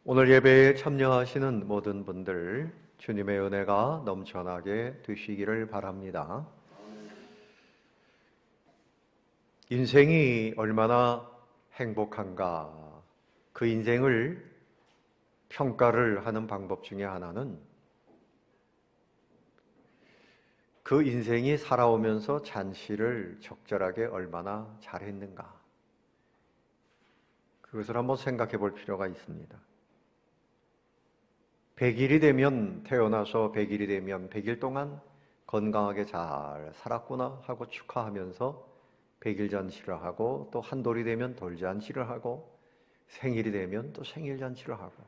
오늘 예배에 참여하시는 모든 분들 주님의 은혜가 넘쳐나게 되시기를 바랍니다. 인생이 얼마나 행복한가, 그 인생을 평가를 하는 방법 중에 하나는 그 인생이 살아오면서 잔치를 적절하게 얼마나 잘했는가, 그것을 한번 생각해 볼 필요가 있습니다. 100일이 되면, 태어나서 100일이 되면 100일 동안 건강하게 잘 살았구나 하고 축하하면서 100일 잔치를 하고, 또 한돌이 되면 돌잔치를 하고, 생일이 되면 또 생일잔치를 하고,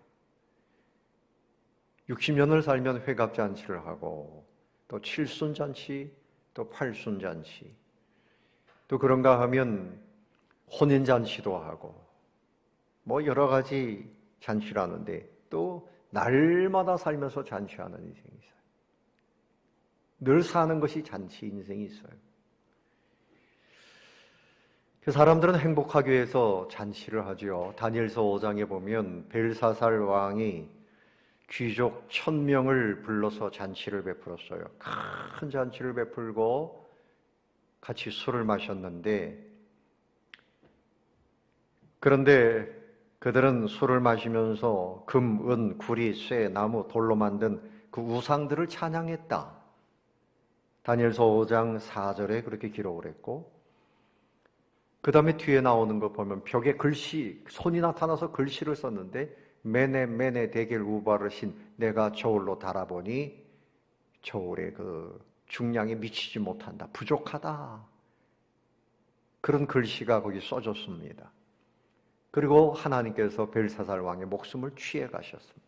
60년을 살면 회갑잔치를 하고, 또 칠순잔치, 또 팔순잔치, 또 그런가 하면 혼인잔치도 하고, 뭐 여러 가지 잔치를 하는데, 또 날마다 살면서 잔치하는 인생이 있어요. 늘 사는 것이 잔치 인생이 있어요. 그 사람들은 행복하기 위해서 잔치를 하죠. 다니엘서 5장에 보면 벨사살 왕이 귀족 1000명을 불러서 잔치를 베풀었어요. 큰 잔치를 베풀고 같이 술을 마셨는데, 그런데 그들은 술을 마시면서 금, 은, 구리, 쇠, 나무, 돌로 만든 그 우상들을 찬양했다. 다니엘서 5장 4절에 그렇게 기록을 했고, 그 다음에 뒤에 나오는 거 보면 벽에 글씨, 손이 나타나서 글씨를 썼는데, 메네 메네 데겔 우바르신 내가 저울로 달아보니 저울의 그 중량이 미치지 못한다, 부족하다, 그런 글씨가 거기 써졌습니다. 그리고 하나님께서 벨사살 왕의 목숨을 취해 가셨습니다.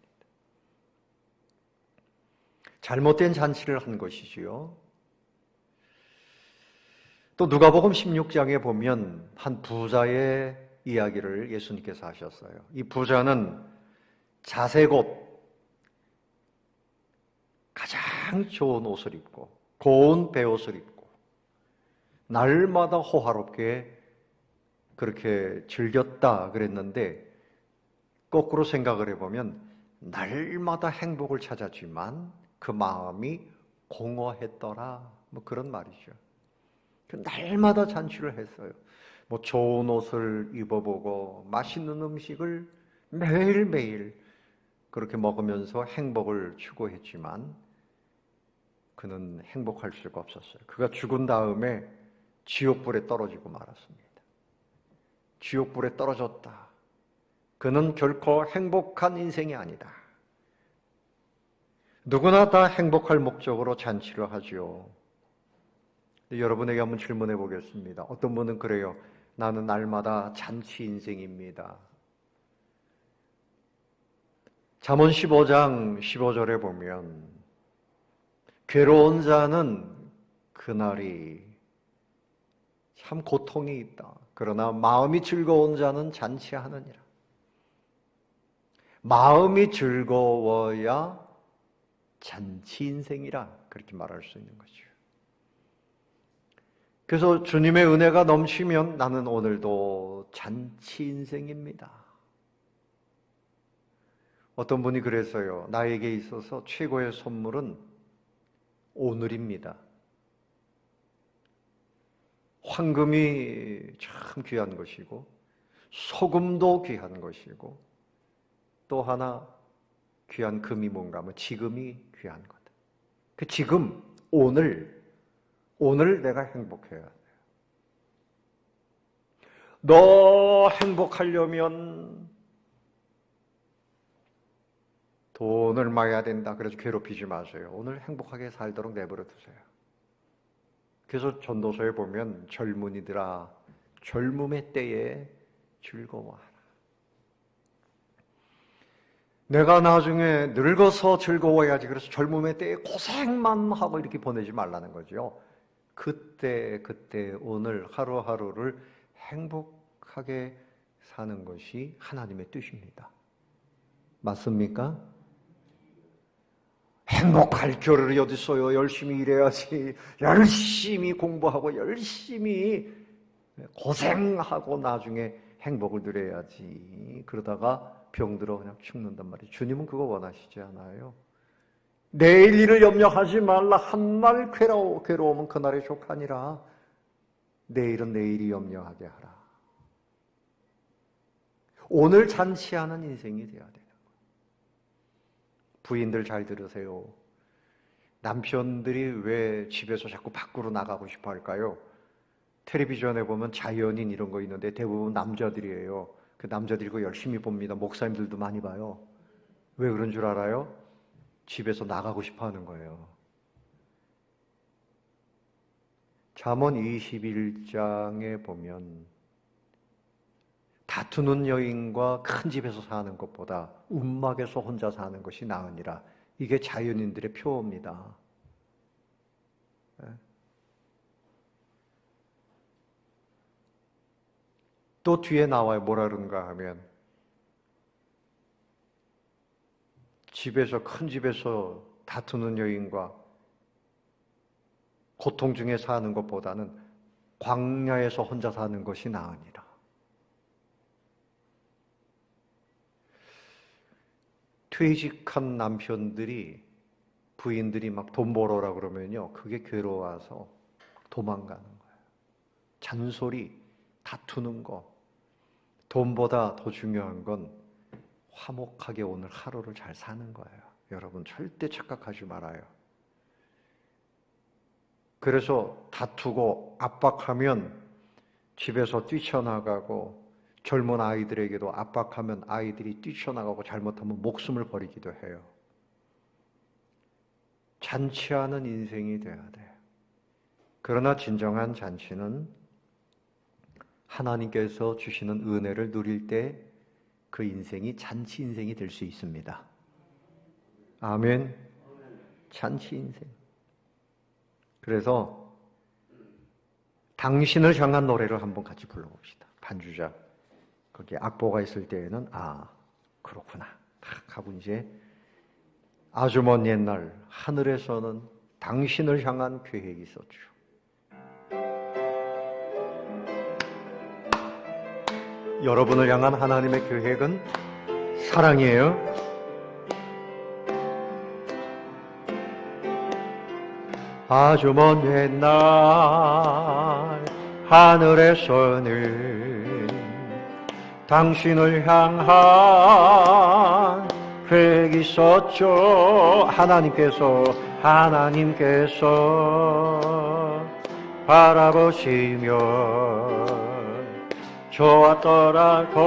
잘못된 잔치를 한 것이지요. 또 누가복음 16장에 보면 한 부자의 이야기를 예수님께서 하셨어요. 이 부자는 자세곱 가장 좋은 옷을 입고 고운 베옷을 입고 날마다 호화롭게 그렇게 즐겼다 그랬는데, 거꾸로 생각을 해보면 날마다 행복을 찾았지만 그 마음이 공허했더라, 뭐 그런 말이죠. 날마다 잔치를 했어요. 뭐 좋은 옷을 입어보고 맛있는 음식을 매일매일 그렇게 먹으면서 행복을 추구했지만 그는 행복할 수가 없었어요. 그가 죽은 다음에 지옥불에 떨어지고 말았습니다. 지옥불에 떨어졌다. 그는 결코 행복한 인생이 아니다. 누구나 다 행복할 목적으로 잔치를 하죠. 여러분에게 한번 질문해 보겠습니다. 어떤 분은 그래요. 나는 날마다 잔치 인생입니다. 잠언 15장 15절에 보면 괴로운 자는 그날이 참 고통이 있다. 그러나 마음이 즐거운 자는 잔치하느니라. 마음이 즐거워야 잔치 인생이라, 그렇게 말할 수 있는 거죠. 그래서 주님의 은혜가 넘치면 나는 오늘도 잔치 인생입니다. 어떤 분이 그랬어요. 나에게 있어서 최고의 선물은 오늘입니다. 황금이 참 귀한 것이고 소금도 귀한 것이고, 또 하나 귀한 금이 뭔가 하면 지금이 귀한 거다. 그 지금, 오늘 내가 행복해야 돼요. 너 행복하려면 돈을 마야 된다, 그래서 괴롭히지 마세요. 오늘 행복하게 살도록 내버려 두세요. 그래서 전도서에 보면 젊은이들아 젊음의 때에 즐거워하라. 내가 나중에 늙어서 즐거워야지, 그래서 젊음의 때에 고생만 하고 이렇게 보내지 말라는 거죠. 그때 오늘 하루하루를 행복하게 사는 것이 하나님의 뜻입니다. 맞습니까? 행복할 겨를이 어디 있어요. 열심히 일해야지, 열심히 공부하고 열심히 고생하고 나중에 행복을 누려야지. 그러다가 병들어 그냥 죽는단 말이에요. 주님은 그거 원하시지 않아요. 내일 일을 염려하지 말라. 한날 괴로우면 그날의 족하니라. 내일은 내일이 염려하게 하라. 오늘 잔치하는 인생이 되어야 되는 거예요. 부인들 잘 들으세요. 남편들이 왜 집에서 자꾸 밖으로 나가고 싶어 할까요? 텔레비전에 보면 자연인 이런 거 있는데 대부분 남자들이에요. 그 남자들이 그거 열심히 봅니다. 목사님들도 많이 봐요. 왜 그런 줄 알아요? 집에서 나가고 싶어 하는 거예요. 잠언 21장에 보면 다투는 여인과 큰 집에서 사는 것보다 움막에서 혼자 사는 것이 나으니라. 이게 자연인들의 표어입니다. 또 뒤에 나와요. 뭐라 그런가 하면 집에서 큰 집에서 다투는 여인과 고통 중에 사는 것보다는 광야에서 혼자 사는 것이 나으니라. 퇴직한 남편들이 부인들이 막 돈 벌어라 그러면요, 그게 괴로워서 도망가는 거예요. 잔소리, 다투는 거. 돈보다 더 중요한 건 화목하게 오늘 하루를 잘 사는 거예요. 여러분 절대 착각하지 말아요. 그래서 다투고 압박하면 집에서 뛰쳐나가고, 젊은 아이들에게도 압박하면 아이들이 뛰쳐나가고 잘못하면 목숨을 버리기도 해요. 잔치하는 인생이 돼야 돼요. 그러나 진정한 잔치는 하나님께서 주시는 은혜를 누릴 때 그 인생이 잔치 인생이 될 수 있습니다. 아멘. 잔치 인생. 그래서 당신을 향한 노래를 한번 같이 불러봅시다. 반주자. 거기에 악보가 있을 때에는 그렇구나 딱 하고, 이제 아주 먼 옛날 하늘에서는 당신을 향한 계획이 있었죠. 여러분을 향한 하나님의 계획은 사랑이에요. 아주 먼 옛날 하늘에서는 당신을 향한 계획이 있었죠. 하나님께서 바라보시며 좋았더라고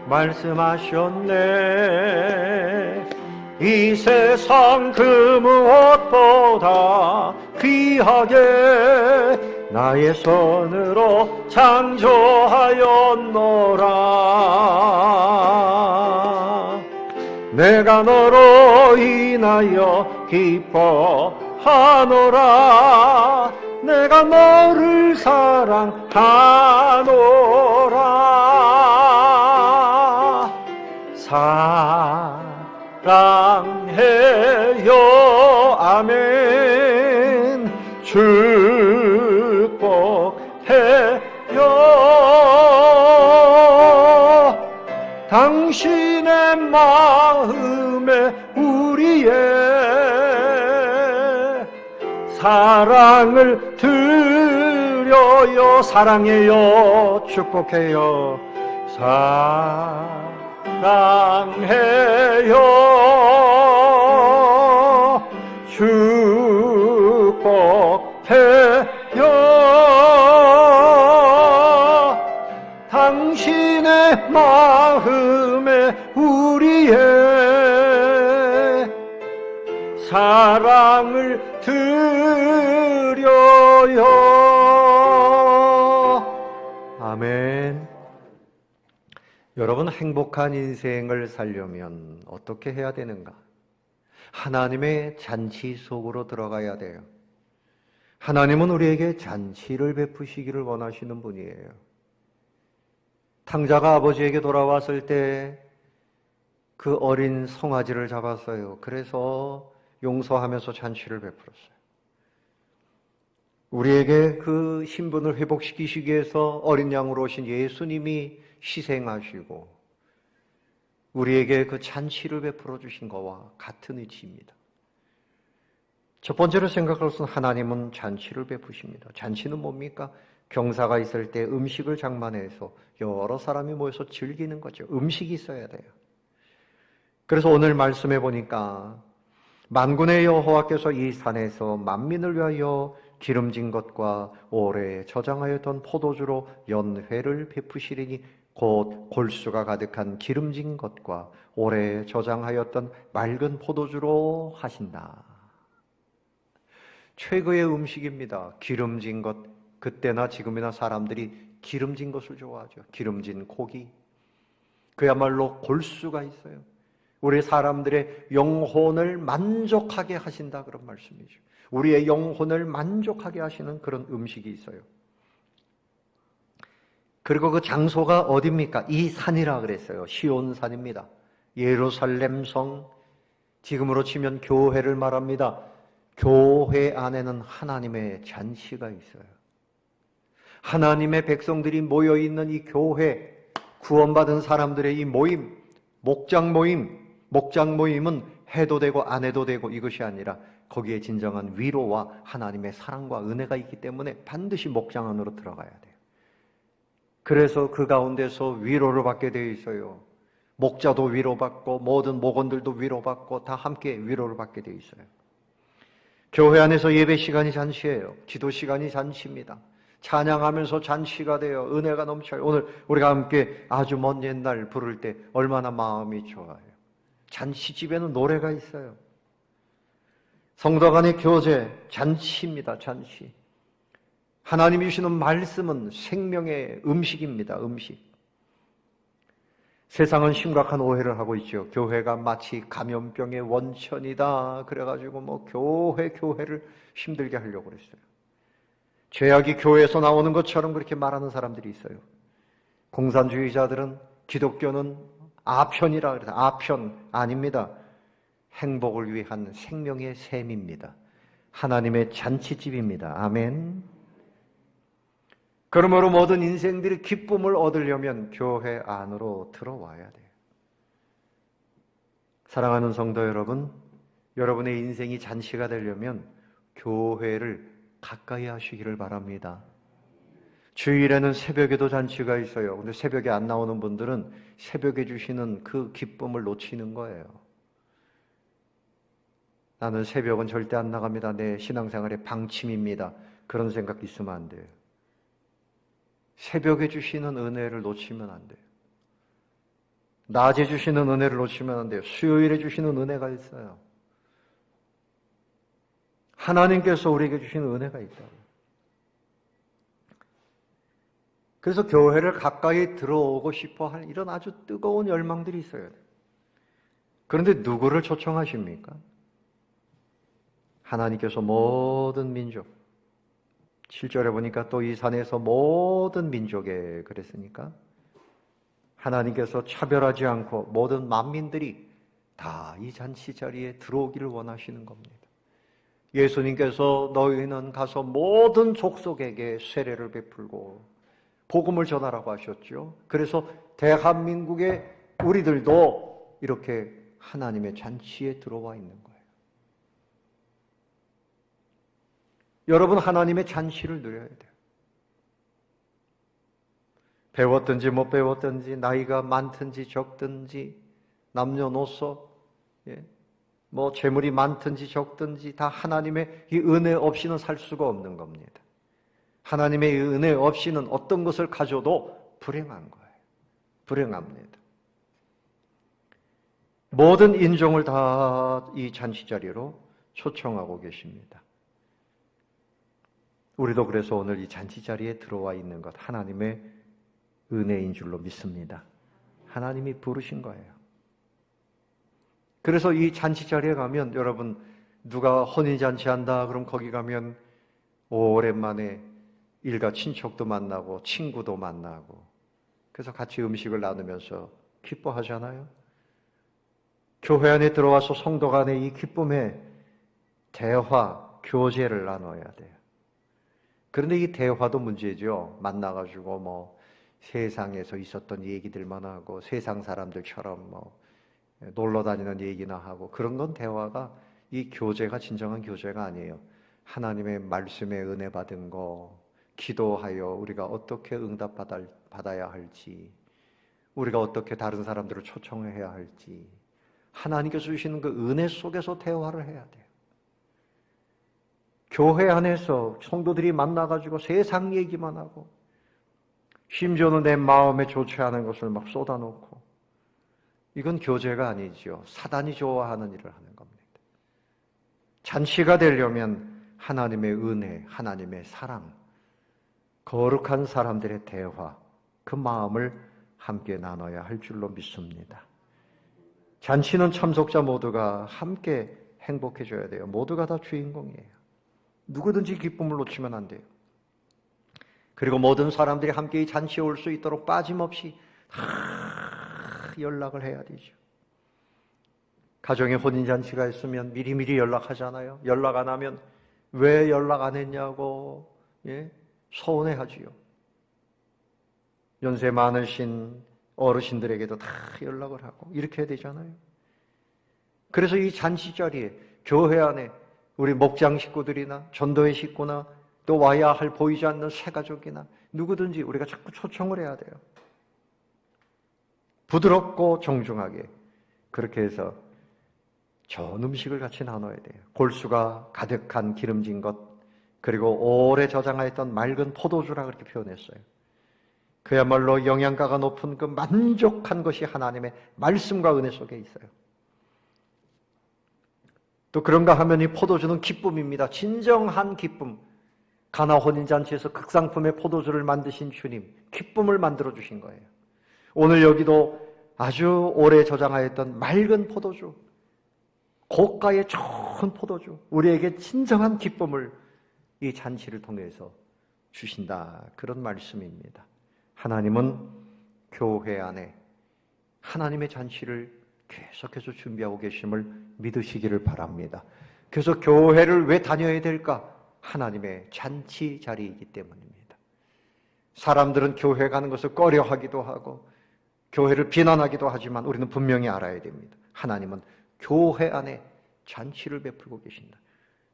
말씀하셨네. 이 세상 그 무엇보다 귀하게 나의 손으로 창조하였노라. 내가 너로 인하여 기뻐하노라. 내가 너를 사랑하노라. 사랑해요. 아멘. 축복해요. 당신의 마음에 우리의 사랑을 드려요. 사랑해요. 축복해요. 사랑해요. 축복해요. 당신의 마음에 우리의 사랑을 드려요. 아멘. 여러분, 행복한 인생을 살려면 어떻게 해야 되는가? 하나님의 잔치 속으로 들어가야 돼요. 하나님은 우리에게 잔치를 베푸시기를 원하시는 분이에요. 탕자가 아버지에게 돌아왔을 때 그 어린 송아지를 잡았어요. 그래서 용서하면서 잔치를 베풀었어요. 우리에게 그 신분을 회복시키시기 위해서 어린 양으로 오신 예수님이 희생하시고 우리에게 그 잔치를 베풀어 주신 것과 같은 의지입니다. 첫 번째로 생각할 것은 하나님은 잔치를 베푸십니다. 잔치는 뭡니까? 경사가 있을 때 음식을 장만해서 여러 사람이 모여서 즐기는 거죠. 음식이 있어야 돼요. 그래서 오늘 말씀해 보니까 만군의 여호와께서 이 산에서 만민을 위하여 기름진 것과 오래 저장하였던 포도주로 연회를 베푸시리니 곧 골수가 가득한 기름진 것과 오래 저장하였던 맑은 포도주로 하신다. 최고의 음식입니다. 기름진 것. 그때나 지금이나 사람들이 기름진 것을 좋아하죠. 기름진 고기. 그야말로 골수가 있어요. 우리 사람들의 영혼을 만족하게 하신다 그런 말씀이죠. 우리의 영혼을 만족하게 하시는 그런 음식이 있어요. 그리고 그 장소가 어디입니까? 이 산이라 그랬어요. 시온산입니다. 예루살렘 성, 지금으로 치면 교회를 말합니다. 교회 안에는 하나님의 잔치가 있어요. 하나님의 백성들이 모여있는 이 교회, 구원받은 사람들의 이 모임, 목장 모임은 해도 되고 안 해도 되고 이것이 아니라 거기에 진정한 위로와 하나님의 사랑과 은혜가 있기 때문에 반드시 목장 안으로 들어가야 돼요. 그래서 그 가운데서 위로를 받게 되어 있어요. 목자도 위로받고 모든 목원들도 위로받고 다 함께 위로를 받게 되어 있어요. 교회 안에서 예배 시간이 잔치예요. 기도 시간이 잔치입니다. 찬양하면서 잔치가 되어 은혜가 넘쳐요. 오늘 우리가 함께 아주 먼 옛날 부를 때 얼마나 마음이 좋아요. 잔치집에는 노래가 있어요. 성도 간의 교제, 잔치입니다. 잔치. 하나님이 주시는 말씀은 생명의 음식입니다. 음식. 세상은 심각한 오해를 하고 있죠. 교회가 마치 감염병의 원천이다. 그래가지고 교회를 힘들게 하려고 그랬어요. 죄악이 교회에서 나오는 것처럼 그렇게 말하는 사람들이 있어요. 공산주의자들은 기독교는 아편이라 그래서 아편 아닙니다. 행복을 위한 생명의 셈입니다. 하나님의 잔치집입니다. 아멘. 그러므로 모든 인생들이 기쁨을 얻으려면 교회 안으로 들어와야 돼요. 사랑하는 성도 여러분, 여러분의 인생이 잔치가 되려면 교회를 가까이 하시기를 바랍니다. 주일에는 새벽에도 잔치가 있어요. 근데 새벽에 안 나오는 분들은 새벽에 주시는 그 기쁨을 놓치는 거예요. 나는 새벽은 절대 안 나갑니다. 내 신앙생활의 방침입니다. 그런 생각 있으면 안 돼요. 새벽에 주시는 은혜를 놓치면 안 돼요. 낮에 주시는 은혜를 놓치면 안 돼요. 수요일에 주시는 은혜가 있어요. 하나님께서 우리에게 주시는 은혜가 있다고. 그래서 교회를 가까이 들어오고 싶어 할 이런 아주 뜨거운 열망들이 있어요. 그런데 누구를 초청하십니까? 하나님께서 모든 민족, 7절에 보니까 또 이 산에서 모든 민족에 그랬으니까 하나님께서 차별하지 않고 모든 만민들이 다 이 잔치 자리에 들어오기를 원하시는 겁니다. 예수님께서 너희는 가서 모든 족속에게 세례를 베풀고 복음을 전하라고 하셨죠. 그래서 대한민국의 우리들도 이렇게 하나님의 잔치에 들어와 있는 거예요. 여러분, 하나님의 잔치를 누려야 돼요. 배웠든지 못 배웠든지 나이가 많든지 적든지 남녀노소 재물이 많든지 적든지 다 하나님의 이 은혜 없이는 살 수가 없는 겁니다. 하나님의 이 은혜 없이는 어떤 것을 가져도 불행한 거예요. 불행합니다. 모든 인종을 다 이 잔치자리로 초청하고 계십니다. 우리도 그래서 오늘 이 잔치자리에 들어와 있는 것 하나님의 은혜인 줄로 믿습니다. 하나님이 부르신 거예요. 그래서 이 잔치자리에 가면 여러분 누가 혼인잔치 한다 그럼 거기 가면 오랜만에 일가 친척도 만나고 친구도 만나고 그래서 같이 음식을 나누면서 기뻐하잖아요. 교회 안에 들어와서 성도 간의 이 기쁨의 대화, 교제를 나눠야 돼요. 그런데 이 대화도 문제죠. 만나가지고 세상에서 있었던 얘기들만 하고 세상 사람들처럼 놀러 다니는 얘기나 하고 그런 건 대화가 이 교제가 진정한 교제가 아니에요. 하나님의 말씀에 은혜 받은 거, 기도하여 우리가 어떻게 응답받아야 할지, 우리가 어떻게 다른 사람들을 초청해야 할지, 하나님께서 주시는 그 은혜 속에서 대화를 해야 돼요. 교회 안에서 성도들이 만나가지고 세상 얘기만 하고, 심지어는 내 마음에 좋지 않은 것을 막 쏟아놓고, 이건 교제가 아니죠. 사단이 좋아하는 일을 하는 겁니다. 잔치가 되려면 하나님의 은혜, 하나님의 사랑, 거룩한 사람들의 대화, 그 마음을 함께 나눠야 할 줄로 믿습니다. 잔치는 참석자 모두가 함께 행복해져야 돼요. 모두가 다 주인공이에요. 누구든지 기쁨을 놓치면 안 돼요. 그리고 모든 사람들이 함께 이 잔치에 올 수 있도록 빠짐없이 연락을 해야 되죠. 가정에 혼인잔치가 있으면 미리미리 연락하잖아요. 연락 안 하면 왜 연락 안 했냐고 서운해하지요. 연세 많으신 어르신들에게도 다 연락을 하고 이렇게 해야 되잖아요. 그래서 이 잔치 자리에 교회 안에 우리 목장 식구들이나 전도회 식구나 또 와야 할 보이지 않는 새가족이나 누구든지 우리가 자꾸 초청을 해야 돼요. 부드럽고 정중하게 그렇게 해서 좋은 음식을 같이 나눠야 돼요. 골수가 가득한 기름진 것, 그리고 오래 저장하였던 맑은 포도주라 그렇게 표현했어요. 그야말로 영양가가 높은 그 만족한 것이 하나님의 말씀과 은혜 속에 있어요. 또 그런가 하면 이 포도주는 기쁨입니다. 진정한 기쁨. 가나 혼인잔치에서 극상품의 포도주를 만드신 주님, 기쁨을 만들어 주신 거예요. 오늘 여기도 아주 오래 저장하였던 맑은 포도주, 고가의 좋은 포도주, 우리에게 진정한 기쁨을 이 잔치를 통해서 주신다. 그런 말씀입니다. 하나님은 교회 안에 하나님의 잔치를 계속해서 준비하고 계심을 믿으시기를 바랍니다. 그래서 교회를 왜 다녀야 될까? 하나님의 잔치 자리이기 때문입니다. 사람들은 교회 가는 것을 꺼려하기도 하고 교회를 비난하기도 하지만 우리는 분명히 알아야 됩니다. 하나님은 교회 안에 잔치를 베풀고 계신다.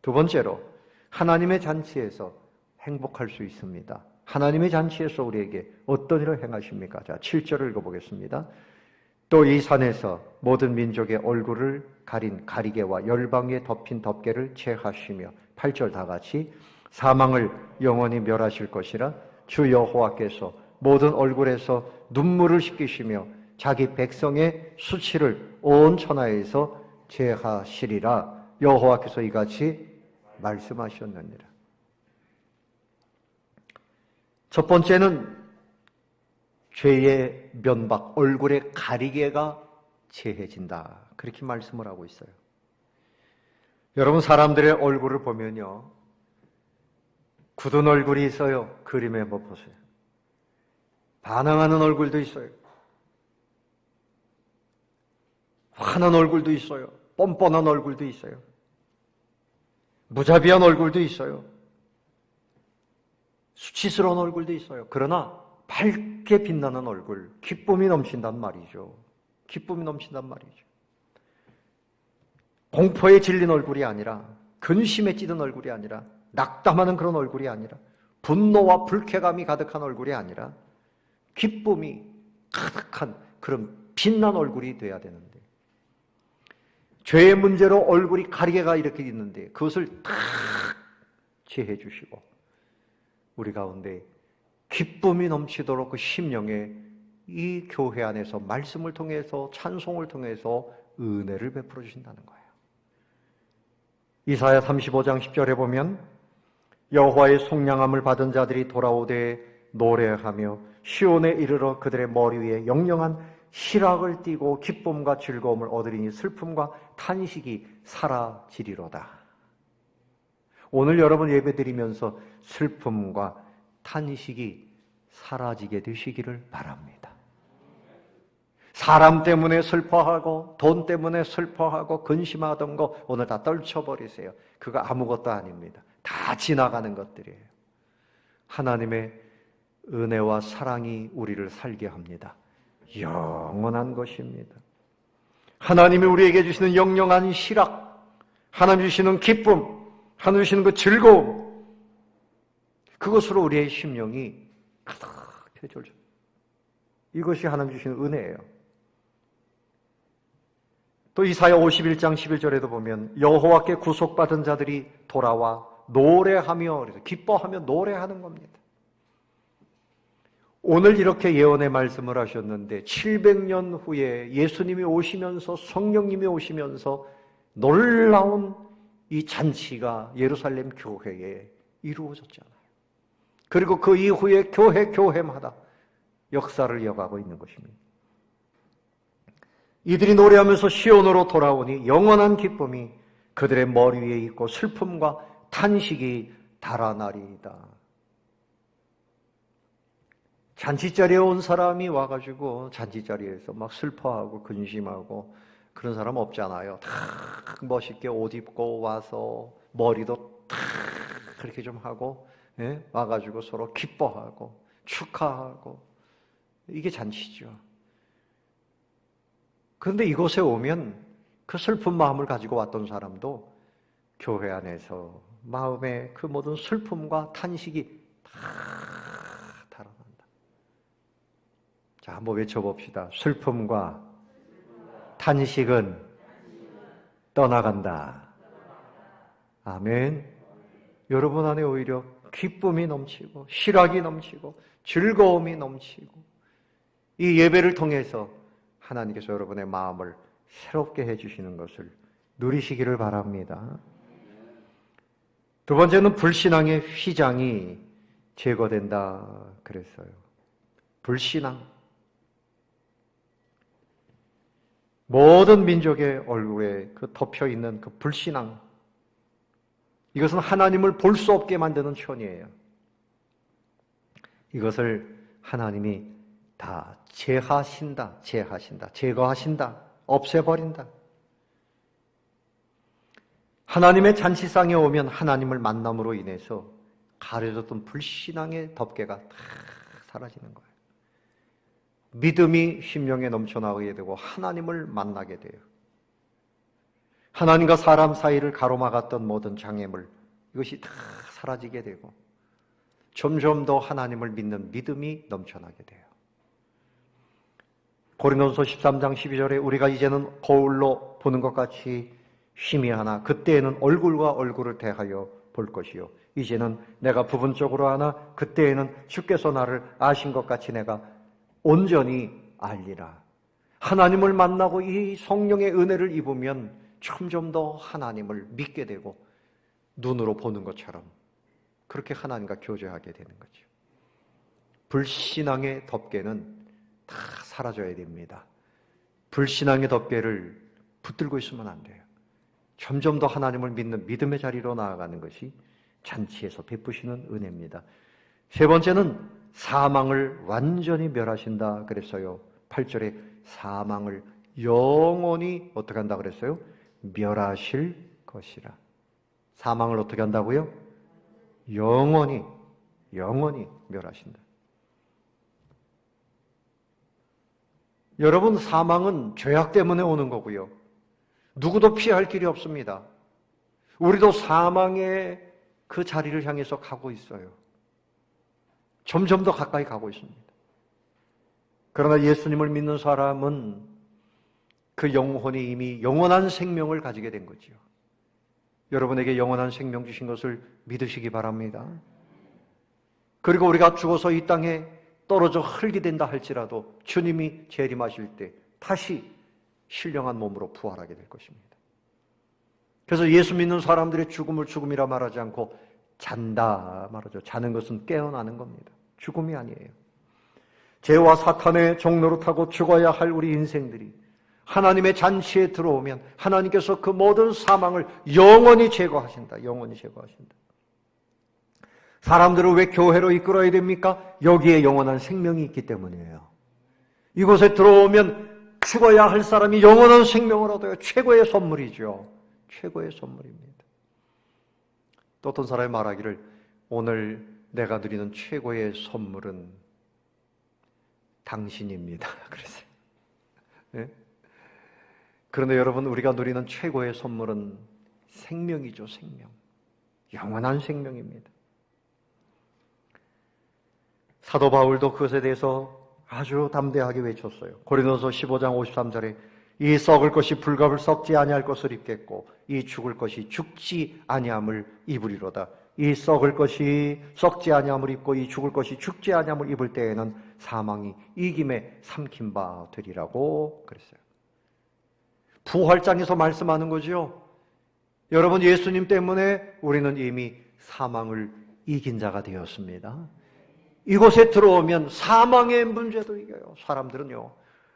두 번째로 하나님의 잔치에서 행복할 수 있습니다. 하나님의 잔치에서 우리에게 어떤 일을 행하십니까? 자, 7절을 읽어보겠습니다. 또 이 산에서 모든 민족의 얼굴을 가린 가리개와 열방에 덮인 덮개를 채하시며 8절 다 같이 사망을 영원히 멸하실 것이라 주 여호와께서 모든 얼굴에서 눈물을 씻기시며 자기 백성의 수치를 온 천하에서 제하시리라. 여호와께서 이같이 말씀하셨느니라. 첫 번째는 죄의 면박, 얼굴의 가리개가 제해진다. 그렇게 말씀을 하고 있어요. 여러분, 사람들의 얼굴을 보면요, 굳은 얼굴이 있어요. 그림에 한번 보세요. 반항하는 얼굴도 있어요. 화난 얼굴도 있어요. 뻔뻔한 얼굴도 있어요. 무자비한 얼굴도 있어요. 수치스러운 얼굴도 있어요. 그러나 밝게 빛나는 얼굴, 기쁨이 넘친단 말이죠. 기쁨이 넘친단 말이죠. 공포에 질린 얼굴이 아니라, 근심에 찌든 얼굴이 아니라, 낙담하는 그런 얼굴이 아니라, 분노와 불쾌감이 가득한 얼굴이 아니라 기쁨이 가득한 그런 빛난 얼굴이 돼야 되는데, 죄의 문제로 얼굴이 가리개가 이렇게 있는데 그것을 탁 제해 주시고 우리 가운데 기쁨이 넘치도록 그 심령에 이 교회 안에서 말씀을 통해서 찬송을 통해서 은혜를 베풀어 주신다는 거예요. 이사야 35장 10절에 보면 여호와의 속량함을 받은 자들이 돌아오되 노래하며 시온에 이르러 그들의 머리 위에 영영한 희락을 띠고 기쁨과 즐거움을 얻으리니 슬픔과 탄식이 사라지리로다. 오늘 여러분 예배드리면서 슬픔과 탄식이 사라지게 되시기를 바랍니다. 사람 때문에 슬퍼하고 돈 때문에 슬퍼하고 근심하던 거 오늘 다 떨쳐버리세요. 그거 아무것도 아닙니다. 다 지나가는 것들이에요. 하나님의 은혜와 사랑이 우리를 살게 합니다. 영원한 것입니다. 하나님이 우리에게 주시는 영영한 희락, 하나님 주시는 기쁨, 하나님 주시는 그 즐거움, 그것으로 우리의 심령이 가득해져요. 이것이 하나님 주시는 은혜예요. 또 이사야 51장 11절에도 보면 여호와께 구속받은 자들이 돌아와 노래하며, 그래서 기뻐하며 노래하는 겁니다. 오늘 이렇게 예언의 말씀을 하셨는데 700년 후에 예수님이 오시면서, 성령님이 오시면서 놀라운 이 잔치가 예루살렘 교회에 이루어졌잖아요. 그리고 그 이후에 교회마다 역사를 이어가고 있는 것입니다. 이들이 노래하면서 시온으로 돌아오니 영원한 기쁨이 그들의 머리 위에 있고 슬픔과 탄식이 달아나리이다. 잔치자리에 온 사람이 와가지고 잔치자리에서 막 슬퍼하고 근심하고 그런 사람 없잖아요. 다 멋있게 옷 입고 와서 머리도 다 그렇게 좀 하고, 예? 와가지고 서로 기뻐하고 축하하고, 이게 잔치죠. 그런데 이곳에 오면 그 슬픈 마음을 가지고 왔던 사람도 교회 안에서 마음의 그 모든 슬픔과 탄식이 다 달아난다. 자, 한번 외쳐봅시다. 슬픔과 탄식은 떠나간다. 아멘. 여러분 안에 오히려 기쁨이 넘치고 희락이 넘치고 즐거움이 넘치고, 이 예배를 통해서 하나님께서 여러분의 마음을 새롭게 해주시는 것을 누리시기를 바랍니다. 두 번째는 불신앙의 휘장이 제거된다 그랬어요. 불신앙. 모든 민족의 얼굴에 그 덮여있는 그 불신앙, 이것은 하나님을 볼 수 없게 만드는 천이에요. 이것을 하나님이 다 제거하신다, 없애버린다. 하나님의 잔치상에 오면 하나님을 만남으로 인해서 가려졌던 불신앙의 덮개가 다 사라지는 거예요. 믿음이 심령에 넘쳐나오게 되고 하나님을 만나게 돼요. 하나님과 사람 사이를 가로막았던 모든 장애물, 이것이 다 사라지게 되고 점점 더 하나님을 믿는 믿음이 넘쳐나게 돼요. 고린도전서 13장 12절에 우리가 이제는 거울로 보는 것 같이 희미하나 그때에는 얼굴과 얼굴을 대하여 볼 것이요 이제는 내가 부분적으로 하나 그때에는 주께서 나를 아신 것 같이 내가 온전히 알리라. 하나님을 만나고 이 성령의 은혜를 입으면 점점 더 하나님을 믿게 되고 눈으로 보는 것처럼 그렇게 하나님과 교제하게 되는 거죠. 불신앙의 덮개는 다 사라져야 됩니다. 불신앙의 덮개를 붙들고 있으면 안 돼요. 점점 더 하나님을 믿는 믿음의 자리로 나아가는 것이 잔치에서 베푸시는 은혜입니다. 세 번째는 사망을 완전히 멸하신다 그랬어요. 8절에 사망을 영원히 어떻게 한다 그랬어요? 멸하실 것이라. 사망을 어떻게 한다고요? 영원히 멸하신다. 여러분, 사망은 죄악 때문에 오는 거고요. 누구도 피할 길이 없습니다. 우리도 사망의 그 자리를 향해서 가고 있어요. 점점 더 가까이 가고 있습니다. 그러나 예수님을 믿는 사람은 그 영혼이 이미 영원한 생명을 가지게 된 거지요. 여러분에게 영원한 생명 주신 것을 믿으시기 바랍니다. 그리고 우리가 죽어서 이 땅에 떨어져 흙이 된다 할지라도 주님이 재림하실 때 다시 신령한 몸으로 부활하게 될 것입니다. 그래서 예수 믿는 사람들의 죽음을 죽음이라 말하지 않고 잔다 말하죠. 자는 것은 깨어나는 겁니다. 죽음이 아니에요. 죄와 사탄의 종로를 타고 죽어야 할 우리 인생들이 하나님의 잔치에 들어오면 하나님께서 그 모든 사망을 영원히 제거하신다. 영원히 제거하신다. 사람들을 왜 교회로 이끌어야 됩니까? 여기에 영원한 생명이 있기 때문이에요. 이곳에 들어오면 죽어야 할 사람이 영원한 생명을 얻어요. 최고의 선물이죠. 최고의 선물입니다. 또 어떤 사람이 말하기를 오늘 내가 누리는 최고의 선물은 당신입니다. 그랬어요. 네? 그런데 여러분, 우리가 누리는 최고의 선물은 생명이죠, 생명. 영원한 생명입니다. 사도 바울도 그것에 대해서 아주 담대하게 외쳤어요. 고린도서 15장 53절에 이 썩을 것이 불갑을 썩지 아니할 것을 입겠고 이 죽을 것이 죽지 아니함을 입으리로다. 이 썩을 것이 썩지 아니함을 입고 이 죽을 것이 죽지 아니함을 입을 때에는 사망이 이김에 삼킨 바 되리라고 그랬어요. 부활장에서 말씀하는 거죠. 여러분, 예수님 때문에 우리는 이미 사망을 이긴 자가 되었습니다. 이곳에 들어오면 사망의 문제도 이겨요. 사람들은요,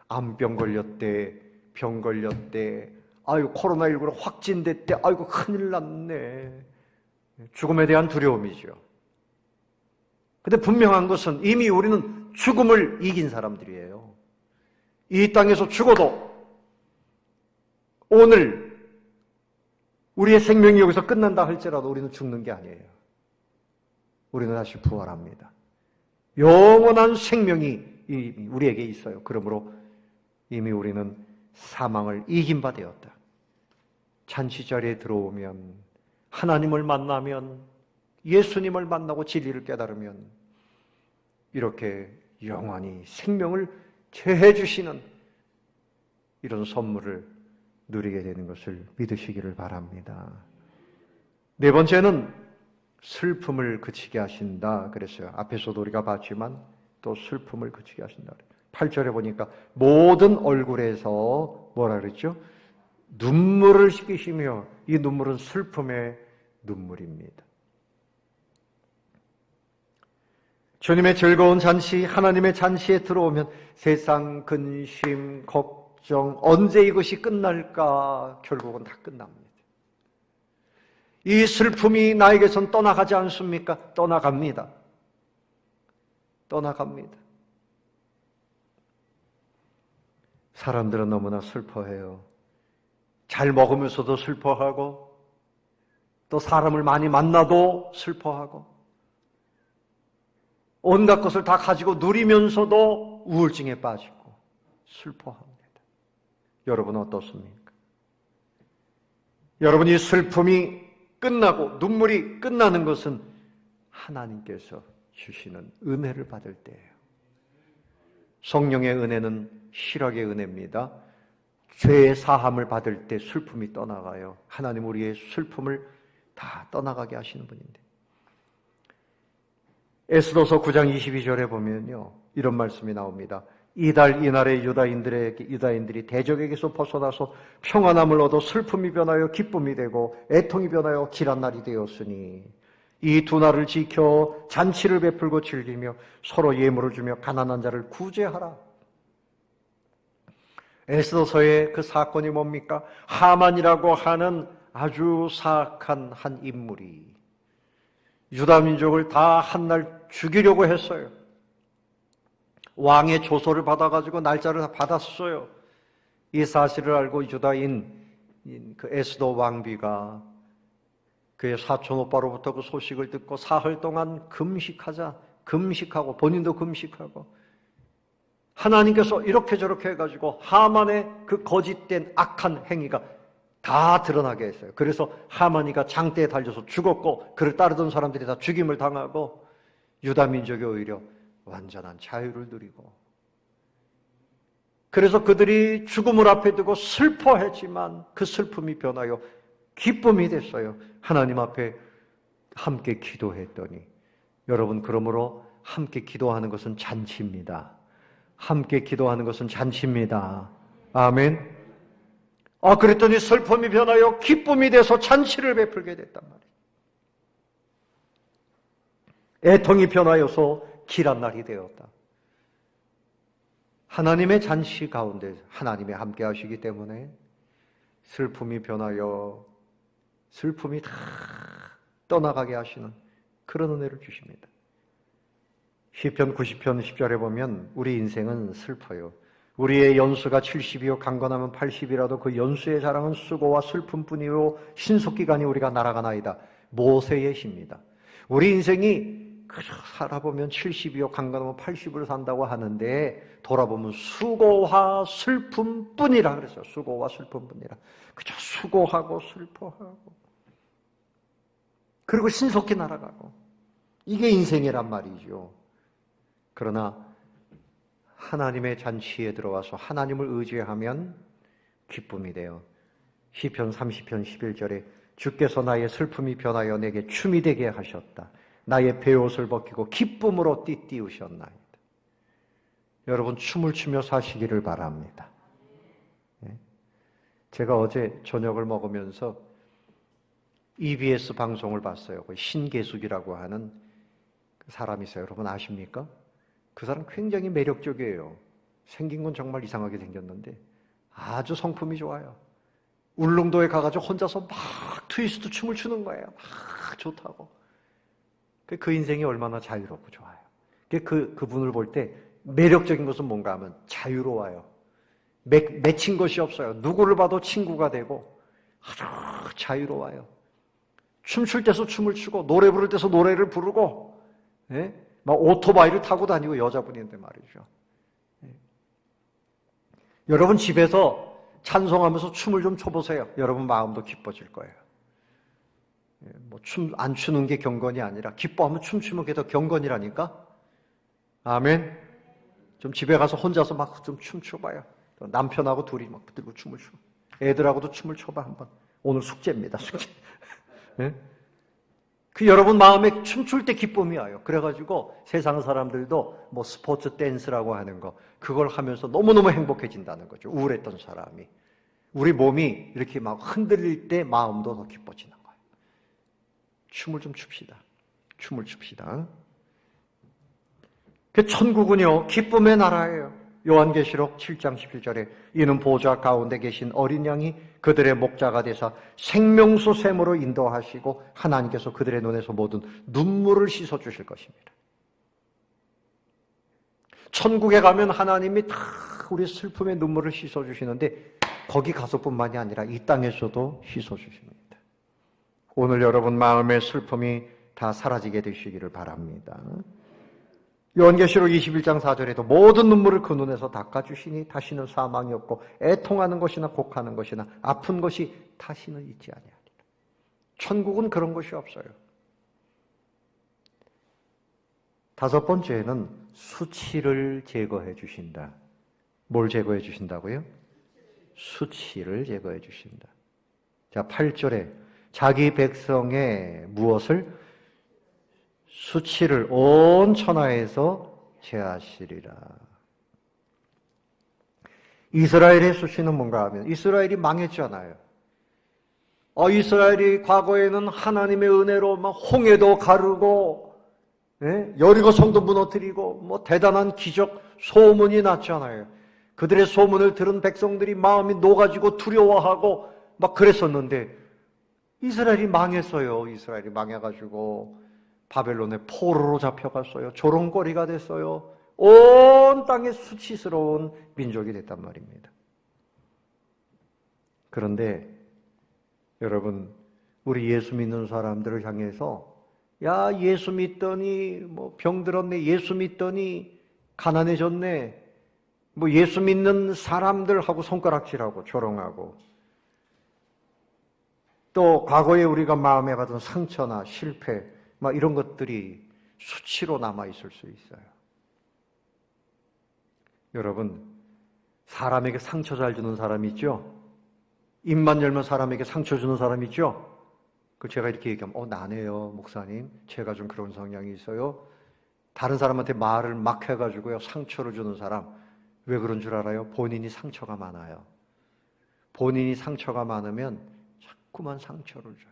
암병 걸렸대, 병 걸렸대, 아유 코로나19로 확진됐대, 아이고 큰일 났네. 죽음에 대한 두려움이죠. 근데 분명한 것은 이미 우리는 죽음을 이긴 사람들이에요. 이 땅에서 죽어도 오늘 우리의 생명이 여기서 끝난다 할지라도 우리는 죽는 게 아니에요. 우리는 다시 부활합니다. 영원한 생명이 우리에게 있어요. 그러므로 이미 우리는 사망을 이긴 바 되었다. 잔치 자리에 들어오면, 하나님을 만나면, 예수님을 만나고 진리를 깨달으면 이렇게 영원히 생명을 제해 주시는 이런 선물을 누리게 되는 것을 믿으시기를 바랍니다. 네 번째는 슬픔을 그치게 하신다 그랬어요. 앞에서도 우리가 봤지만 또 슬픔을 그치게 하신다. 8절에 보니까 모든 얼굴에서 뭐라 그랬죠? 눈물을 씻기시며, 이 눈물은 슬픔의 눈물입니다. 주님의 즐거운 잔치, 하나님의 잔치에 들어오면 세상 근심, 걱정, 언제 이것이 끝날까? 결국은 다 끝납니다. 이 슬픔이 나에게선 떠나가지 않습니까? 떠나갑니다. 떠나갑니다. 사람들은 너무나 슬퍼해요. 잘 먹으면서도 슬퍼하고, 또 사람을 많이 만나도 슬퍼하고, 온갖 것을 다 가지고 누리면서도 우울증에 빠지고 슬퍼합니다. 여러분은 어떻습니까? 여러분, 이 슬픔이 끝나고 눈물이 끝나는 것은 하나님께서 주시는 은혜를 받을 때예요. 성령의 은혜는 실학의 은혜입니다. 죄의 사함을 받을 때 슬픔이 떠나가요. 하나님 우리의 슬픔을 다 떠나가게 하시는 분인데, 에스더서 9장 22절에 보면요, 이런 말씀이 나옵니다. 이날에 유다인들이 대적에게서 벗어나서 평안함을 얻어 슬픔이 변하여 기쁨이 되고 애통이 변하여 길한 날이 되었으니 이 두 날을 지켜 잔치를 베풀고 즐기며 서로 예물을 주며 가난한 자를 구제하라. 에스더서의 그 사건이 뭡니까? 하만이라고 하는 아주 사악한 한 인물이 유다 민족을 다 한 날 죽이려고 했어요. 왕의 조서를 받아가지고 날짜를 다 받았어요. 이 사실을 알고 유다인 그 에스더 왕비가 그의 사촌 오빠로부터 그 소식을 듣고 사흘 동안 금식하고 본인도 금식하고, 하나님께서 이렇게 저렇게 해가지고 하만의 그 거짓된 악한 행위가 다 드러나게 했어요. 그래서 하만이가 장대에 달려서 죽었고, 그를 따르던 사람들이 다 죽임을 당하고, 유다 민족이 오히려 완전한 자유를 누리고, 그래서 그들이 죽음을 앞에 두고 슬퍼했지만 그 슬픔이 변하여 기쁨이 됐어요. 하나님 앞에 함께 기도했더니, 여러분, 그러므로 함께 기도하는 것은 잔치입니다. 함께 기도하는 것은 잔치입니다. 아멘. 그랬더니 슬픔이 변하여 기쁨이 돼서 잔치를 베풀게 됐단 말이에요. 애통이 변하여서 길한 날이 되었다. 하나님의 잔치 가운데 하나님이 함께 하시기 때문에 슬픔이 변하여 슬픔이 다 떠나가게 하시는 그런 은혜를 주십니다. 시편 90편 10절에 보면 우리 인생은 슬퍼요. 우리의 연수가 70이요 강건하면 80이라도 그 연수의 자랑은 수고와 슬픔뿐이요 신속기간이 우리가 날아가나이다. 모세의 시입니다. 우리 인생이 살아보면 70이요 강간하면 80을 산다고 하는데 돌아보면 수고와 슬픔뿐이라 그랬어요. 수고와 슬픔뿐이라. 그저 수고하고 슬퍼하고 그리고 신속히 날아가고 이게 인생이란 말이죠. 그러나 하나님의 잔치에 들어와서 하나님을 의지하면 기쁨이 돼요. 시편 30편 11절에 주께서 나의 슬픔이 변하여 내게 춤이 되게 하셨다. 나의 베옷을 벗기고 기쁨으로 띠띠우셨나이다. 여러분 춤을 추며 사시기를 바랍니다. 제가 어제 저녁을 먹으면서 EBS 방송을 봤어요. 신계숙이라고 하는 사람이 있어요. 여러분 아십니까? 그 사람 굉장히 매력적이에요. 생긴 건 정말 이상하게 생겼는데 아주 성품이 좋아요. 울릉도에 가가지고 혼자서 막 트위스트 춤을 추는 거예요. 막 좋다고. 그 인생이 얼마나 자유롭고 좋아요. 그분을 볼 때 매력적인 것은 뭔가 하면 자유로워요. 맺힌 것이 없어요. 누구를 봐도 친구가 되고 아주 자유로워요. 춤출 때서 춤을 추고 노래 부를 때서 노래를 부르고 막 오토바이를 타고 다니고 여자분인데 말이죠. 여러분 집에서 찬송하면서 춤을 좀 춰보세요. 여러분 마음도 기뻐질 거예요. 춤 안 추는 게 경건이 아니라 기뻐하면 춤추면 그게 더 경건이라니까. 아멘. 좀 집에 가서 혼자서 막 좀 춤춰봐요. 남편하고 둘이 막 들고 춤을 춰. 애들하고도 춤을 춰봐 한번. 오늘 숙제입니다. 숙제. 네? 그 여러분 마음에 춤출 때 기쁨이 와요. 그래가지고 세상 사람들도 뭐 스포츠 댄스라고 하는 거 그걸 하면서 너무너무 행복해진다는 거죠. 우울했던 사람이. 우리 몸이 이렇게 막 흔들릴 때 마음도 더 기뻐지는 거예요. 춤을 좀 춥시다. 춤을 춥시다. 그 천국은요 기쁨의 나라예요. 요한계시록 7장 11절에 이는 보좌 가운데 계신 어린 양이 그들의 목자가 되사 생명수 샘으로 인도하시고 하나님께서 그들의 눈에서 모든 눈물을 씻어주실 것입니다. 천국에 가면 하나님이 다 우리 슬픔의 눈물을 씻어주시는데 거기 가서뿐만이 아니라 이 땅에서도 씻어주십니다. 오늘 여러분 마음의 슬픔이 다 사라지게 되시기를 바랍니다. 요한계시록 21장 4절에도 모든 눈물을 그 눈에서 닦아주시니 다시는 사망이 없고 애통하는 것이나 곡하는 것이나 아픈 것이 다시는 있지 아니하리라. 천국은 그런 것이 없어요. 다섯 번째는 수치를 제거해 주신다. 뭘 제거해 주신다고요? 수치를 제거해 주신다. 자, 8절에 자기 백성의 무엇을? 수치를 온 천하에서 제하시리라. 이스라엘의 수치는 뭔가 하면 이스라엘이 망했잖아요. 이스라엘이 과거에는 하나님의 은혜로 막 홍해도 가르고 여리고 성도 무너뜨리고 뭐 대단한 기적 소문이 났잖아요. 그들의 소문을 들은 백성들이 마음이 녹아지고 두려워하고 막 그랬었는데 이스라엘이 망했어요. 이스라엘이 망해가지고 바벨론의 포로로 잡혀갔어요. 조롱거리가 됐어요. 온 땅에 수치스러운 민족이 됐단 말입니다. 그런데 여러분 우리 예수 믿는 사람들을 향해서 야 예수 믿더니 뭐 병들었네, 예수 믿더니 가난해졌네, 뭐 예수 믿는 사람들하고 손가락질하고 조롱하고 또 과거에 우리가 마음에 받은 상처나 실패 막 이런 것들이 수치로 남아있을 수 있어요. 여러분, 사람에게 상처 잘 주는 사람 있죠? 입만 열면 사람에게 상처 주는 사람 있죠? 제가 이렇게 얘기하면, 나네요, 목사님. 제가 좀 그런 성향이 있어요. 다른 사람한테 말을 막 해가지고요, 상처를 주는 사람. 왜 그런 줄 알아요? 본인이 상처가 많아요. 본인이 상처가 많으면 자꾸만 상처를 줘요.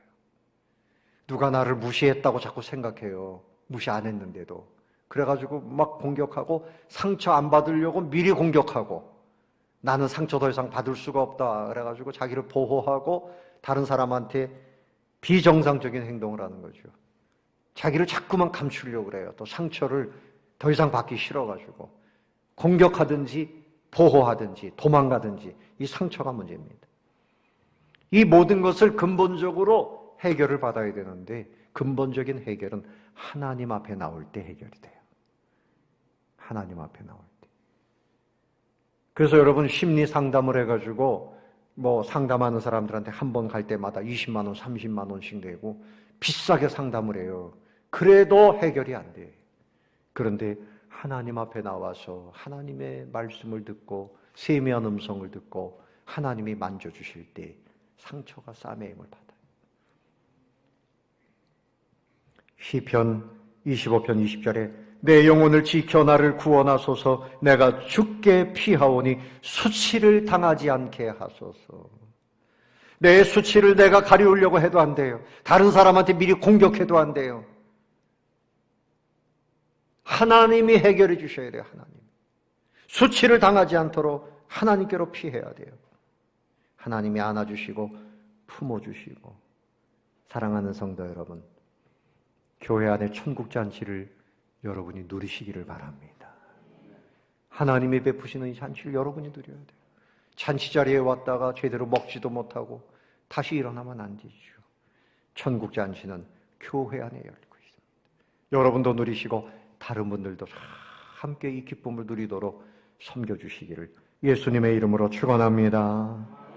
누가 나를 무시했다고 자꾸 생각해요. 무시 안 했는데도. 그래가지고 막 공격하고 상처 안 받으려고 미리 공격하고 나는 상처 더 이상 받을 수가 없다. 그래가지고 자기를 보호하고 다른 사람한테 비정상적인 행동을 하는 거죠. 자기를 자꾸만 감추려고 그래요. 또 상처를 더 이상 받기 싫어가지고 공격하든지 보호하든지 도망가든지 이 상처가 문제입니다. 이 모든 것을 근본적으로 해결을 받아야 되는데 근본적인 해결은 하나님 앞에 나올 때 해결이 돼요. 하나님 앞에 나올 때. 그래서 여러분 심리 상담을 해가지고 상담하는 사람들한테 한 번 갈 때마다 20만 원, 30만 원씩 내고 비싸게 상담을 해요. 그래도 해결이 안 돼. 그런데 하나님 앞에 나와서 하나님의 말씀을 듣고 세미한 음성을 듣고 하나님이 만져주실 때 상처가 싸매임을 받아요. 시편 25편 20절에 내 영혼을 지켜 나를 구원하소서. 내가 죽게 피하오니 수치를 당하지 않게 하소서. 내 수치를 내가 가리우려고 해도 안 돼요. 다른 사람한테 미리 공격해도 안 돼요. 하나님이 해결해 주셔야 돼요. 하나님. 수치를 당하지 않도록 하나님께로 피해야 돼요. 하나님이 안아주시고 품어주시고. 사랑하는 성도 여러분, 교회 안에 천국잔치를 여러분이 누리시기를 바랍니다. 하나님이 베푸시는 이 잔치를 여러분이 누려야 돼요. 잔치 자리에 왔다가 제대로 먹지도 못하고 다시 일어나면 안 되죠. 천국잔치는 교회 안에 열리고 있습니다. 여러분도 누리시고 다른 분들도 함께 이 기쁨을 누리도록 섬겨주시기를 예수님의 이름으로 축원합니다.